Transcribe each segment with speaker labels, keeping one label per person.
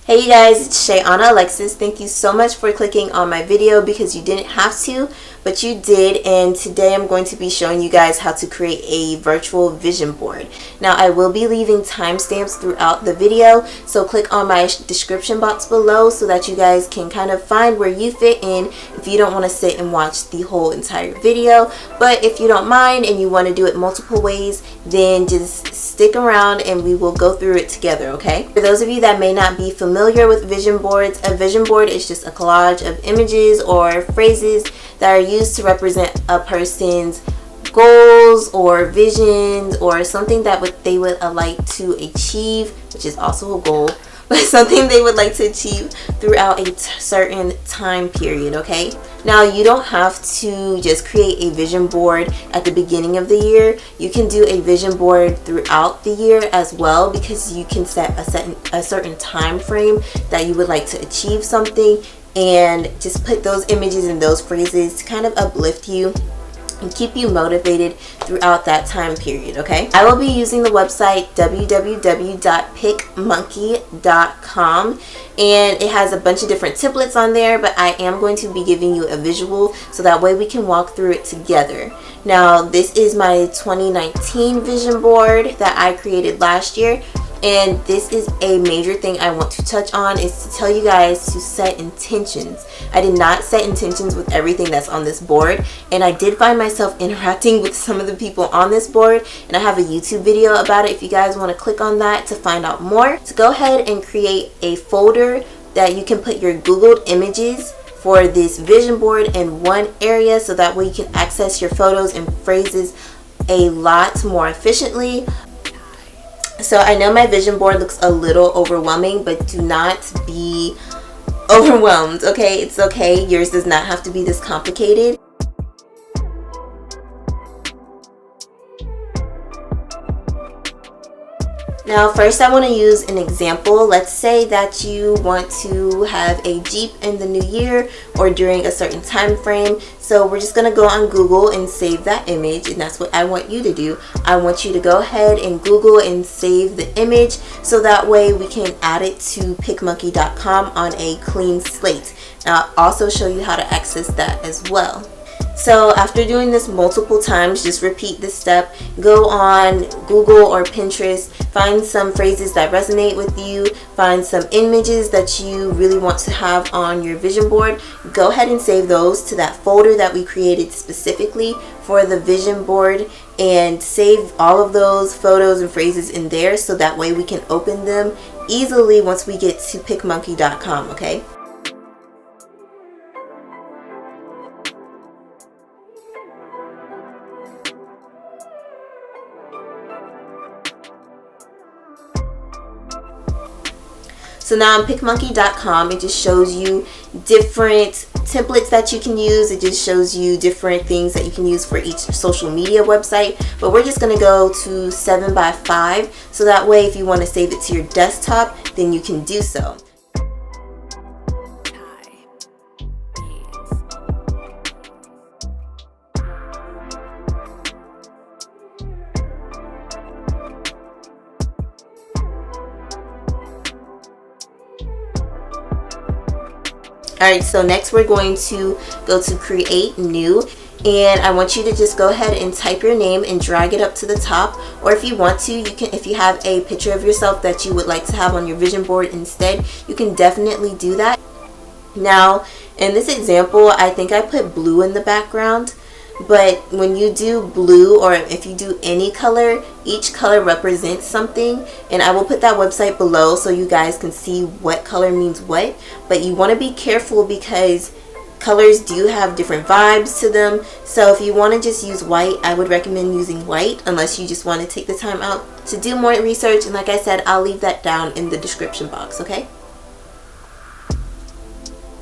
Speaker 1: Hey you guys, it's Shay'auna Alexis. Thank you so much for clicking on my video because you didn't have to, but you did. And today I'm going to be showing you guys how to create a virtual vision board. Now I will be leaving timestamps throughout the video, so click on my description box below so that you guys can kind of find where you fit in if you don't want to sit and watch the whole entire video. But if you don't mind and you want to do it multiple ways, then just stick around and we will go through it together, okay? For those of you that may not be familiar with vision boards, a vision board is just a collage of images or phrases that are used to represent a person's goals or visions or something that they would like to achieve, which is also a goal, but something they would like to achieve throughout a certain time period, okay? Now, you don't have to just create a vision board at the beginning of the year. You can do a vision board throughout the year as well, because you can set a certain time frame that you would like to achieve something and just put those images and those phrases to kind of uplift you and keep you motivated throughout that time period, okay? I will be using the website www.picmonkey.com, and it has a bunch of different templates on there, but I am going to be giving you a visual so that way we can walk through it together. Now, this is my 2019 vision board that I created last year. And this is a major thing I want to touch on, is to tell you guys to set intentions. I did not set intentions with everything that's on this board, and I did find myself interacting with some of the people on this board, and I have a YouTube video about it if you guys want to click on that to find out more. So go ahead and create a folder that you can put your Googled images for this vision board in one area, so that way you can access your photos and phrases a lot more efficiently. So I know my vision board looks a little overwhelming, but do not be overwhelmed, okay? It's okay. Yours does not have to be this complicated. Now, first I want to use an example. Let's say that you want to have a Jeep in the new year or during a certain time frame. So we're just going to go on Google and save that image, and that's what I want you to do. I want you to go ahead and Google and save the image so that way we can add it to picmonkey.com on a clean slate. Now, I'll also show you how to access that as well. So after doing this multiple times, just repeat this step. Go on Google or Pinterest, find some phrases that resonate with you, find some images that you really want to have on your vision board. Go ahead and save those to that folder that we created specifically for the vision board, and save all of those photos and phrases in there so that way we can open them easily once we get to picmonkey.com, okay? So now on picmonkey.com, it just shows you different templates that you can use. It just shows you different things that you can use for each social media website. But we're just going to go to 7x5, so that way if you want to save it to your desktop, then you can do so. Alright, so next we're going to go to create new, and I want you to just go ahead and type your name and drag it up to the top, or if you want to, you can, if you have a picture of yourself that you would like to have on your vision board instead, you can definitely do that. Now in this example, I think I put blue in the background, but when you do blue, or if you do any color, each color represents something, and I will put that website below so you guys can see what color means what. But you want to be careful because colors do have different vibes to them. So if you want to just use white, I would recommend using white, unless you just want to take the time out to do more research, and like I said, I'll leave that down in the description box, okay?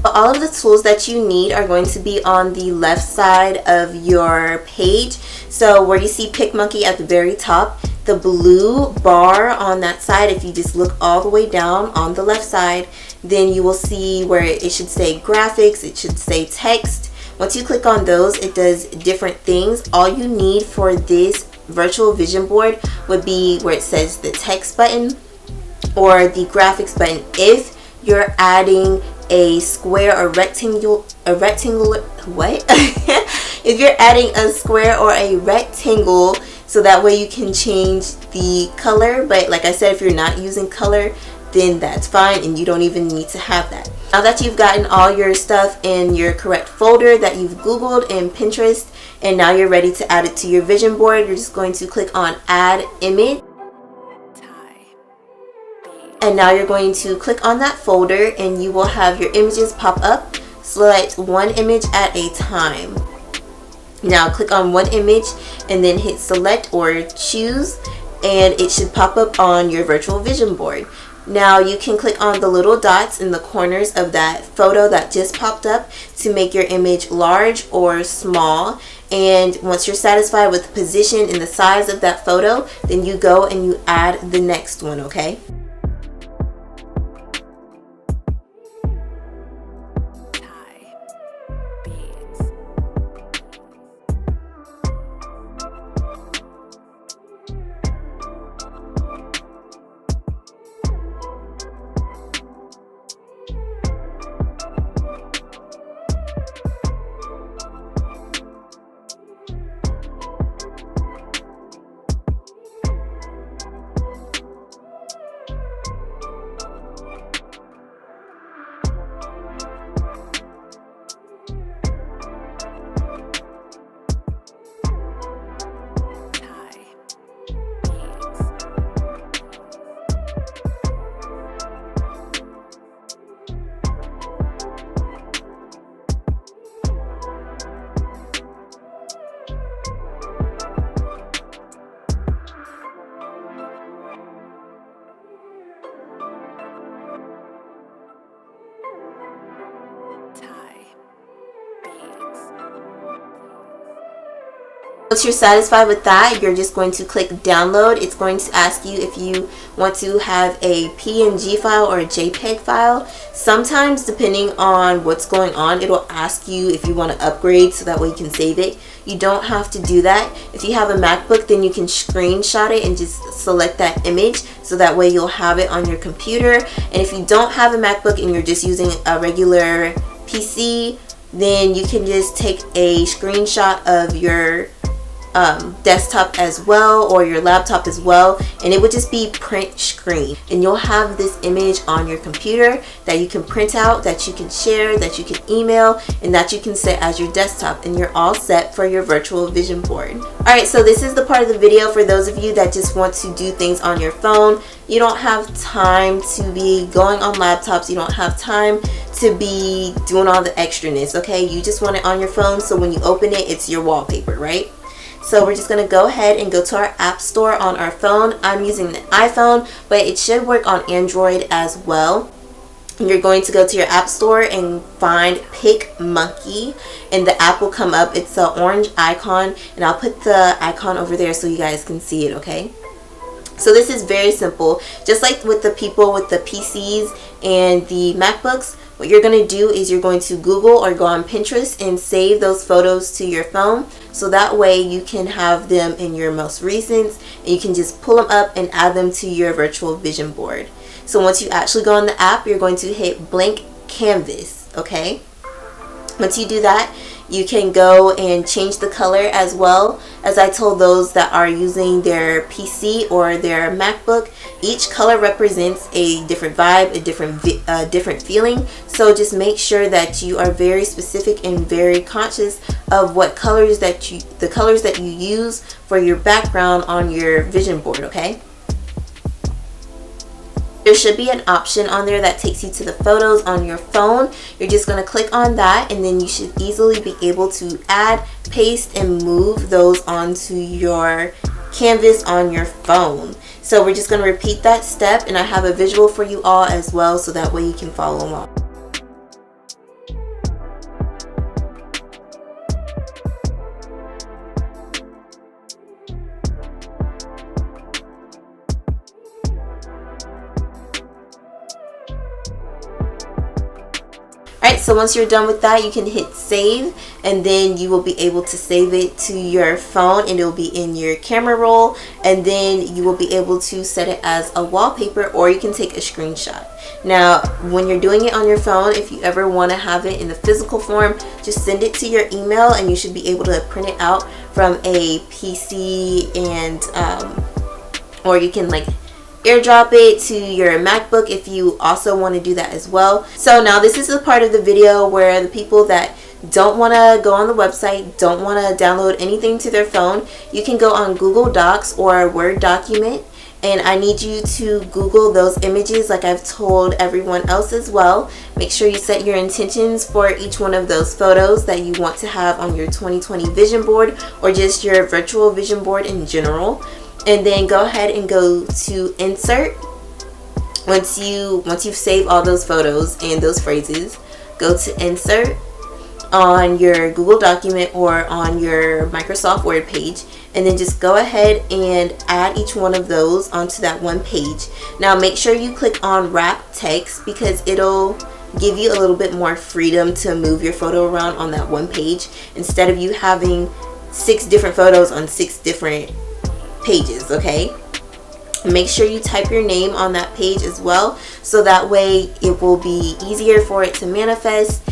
Speaker 1: All of the tools that you need are going to be on the left side of your page. So where you see PicMonkey at the very top, the blue bar on that side, if you just look all the way down on the left side, then you will see where it should say graphics, it should say text. Once you click on those, it does different things. All you need for this virtual vision board would be where it says the text button or the graphics button if you're adding a square or rectangular what? If you're adding a square or a rectangle, so that way you can change the color. But like I said, if you're not using color, then that's fine and you don't even need to have that. Now that you've gotten all your stuff in your correct folder that you've Googled in Pinterest, and now you're ready to add it to your vision board, you're just going to click on Add Image. And now you're going to click on that folder and you will have your images pop up. Select one image at a time. Now click on one image and then hit select or choose, and it should pop up on your virtual vision board. Now you can click on the little dots in the corners of that photo that just popped up to make your image large or small. And once you're satisfied with the position and the size of that photo, then you go and you add the next one, okay? Once you're satisfied with that, you're just going to click download. It's going to ask you if you want to have a PNG file or a JPEG file. Sometimes, depending on what's going on, it'll ask you if you want to upgrade so that way you can save it. You don't have to do that. If you have a MacBook, then you can screenshot it and just select that image so that way you'll have it on your computer. And if you don't have a MacBook and you're just using a regular PC, then you can just take a screenshot of your desktop as well, or your laptop as well, and it would just be print screen, and you'll have this image on your computer that you can print out, that you can share, that you can email, and that you can set as your desktop, and you're all set for your virtual vision board. Alright, so this is the part of the video for those of you that just want to do things on your phone. You don't have time to be going on laptops, you don't have time to be doing all the extraness, okay? You just want it on your phone, so when you open it, it's your wallpaper, right? So we're just going to go ahead and go to our app store on our phone. I'm using the iPhone, but it should work on Android as well. And you're going to go to your app store and find PicMonkey, and the app will come up. It's the orange icon, and I'll put the icon over there so you guys can see it, okay? So this is very simple. Just like with the people with the PCs and the MacBooks, what you're going to do is you're going to Google or go on Pinterest and save those photos to your phone, so that way you can have them in your most recent and you can just pull them up and add them to your virtual vision board. So once you actually go on the app, you're going to hit blank canvas, okay? Once you do that, you can go and change the color as well. As I told those that are using their PC or their MacBook, each color represents a different vibe, a different feeling. So just make sure that you are very specific and very conscious of what colors the colors that you use for your background on your vision board, okay? There should be an option on there that takes you to the photos on your phone. You're just going to click on that, and then you should easily be able to add, paste, and move those onto your canvas on your phone. So we're just going to repeat that step, and I have a visual for you all as well, so that way you can follow along. Alright, so once you're done with that, you can hit save, and then you will be able to save it to your phone, and it will be in your camera roll, and then you will be able to set it as a wallpaper, or you can take a screenshot. Now, when you're doing it on your phone, if you ever want to have it in the physical form, just send it to your email and you should be able to print it out from a PC, and or you can like airdrop it to your MacBook if you also want to do that as well. So now this is the part of the video where the people that don't want to go on the website, don't want to download anything to their phone, you can go on Google Docs or a Word document, and I need you to Google those images like I've told everyone else as well. Make sure you set your intentions for each one of those photos that you want to have on your 2020 vision board, or just your virtual vision board in general. And then go ahead and go to insert. Once you've saved all those photos and those phrases, go to insert on your Google document or on your Microsoft Word page, and then just go ahead and add each one of those onto that one page. Now make sure you click on wrap text, because it'll give you a little bit more freedom to move your photo around on that one page, instead of you having 6 different photos on 6 different pages. Okay, make sure you type your name on that page as well, so that way it will be easier for it to manifest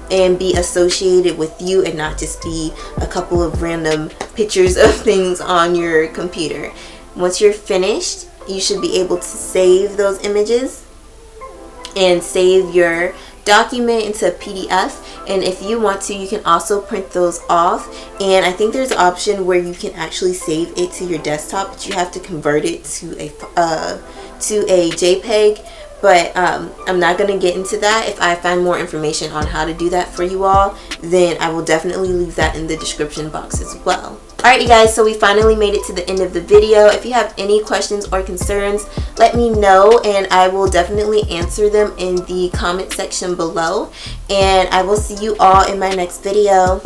Speaker 1: and be associated with you, and not just be a couple of random pictures of things on your computer. Once you're finished, you should be able to save those images and save your document into a PDF. And if you want to, you can also print those off, and I think there's an option where you can actually save it to your desktop, but you have to convert it to a JPEG. But I'm not going to get into that. If I find more information on how to do that for you all, then I will definitely leave that in the description box as well. Alright you guys, so we finally made it to the end of the video. If you have any questions or concerns, let me know and I will definitely answer them in the comment section below. And I will see you all in my next video.